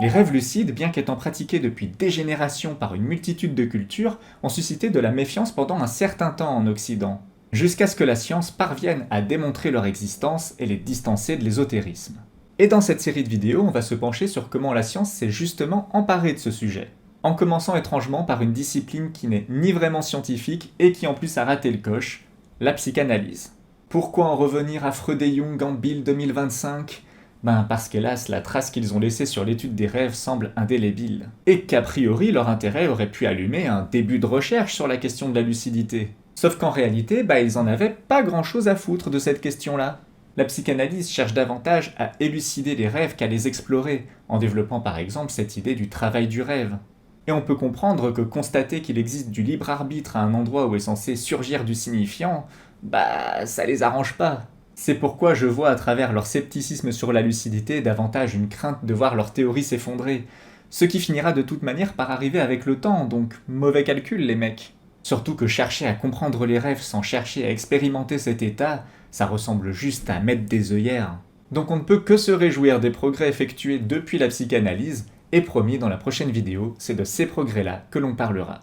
Les rêves lucides, bien qu'étant pratiqués depuis des générations par une multitude de cultures, ont suscité de la méfiance pendant un certain temps en Occident, jusqu'à ce que la science parvienne à démontrer leur existence et les distancer de l'ésotérisme. Et dans cette série de vidéos, on va se pencher sur comment la science s'est justement emparée de ce sujet, en commençant étrangement par une discipline qui n'est ni vraiment scientifique et qui en plus a raté le coche, la psychanalyse. Pourquoi en revenir à Freud et Jung en Bill 2025 ? Parce qu'hélas, la trace qu'ils ont laissée sur l'étude des rêves semble indélébile. Et qu'a priori, leur intérêt aurait pu allumer un début de recherche sur la question de la lucidité. Sauf qu'en réalité, ils en avaient pas grand chose à foutre de cette question-là. La psychanalyse cherche davantage à élucider les rêves qu'à les explorer, en développant par exemple cette idée du travail du rêve. Et on peut comprendre que constater qu'il existe du libre arbitre à un endroit où est censé surgir du signifiant, ça les arrange pas. C'est pourquoi je vois à travers leur scepticisme sur la lucidité davantage une crainte de voir leur théorie s'effondrer. Ce qui finira de toute manière par arriver avec le temps, donc mauvais calcul les mecs. Surtout que chercher à comprendre les rêves sans chercher à expérimenter cet état, ça ressemble juste à mettre des œillères. Donc on ne peut que se réjouir des progrès effectués depuis la psychanalyse, et promis dans la prochaine vidéo, c'est de ces progrès-là que l'on parlera.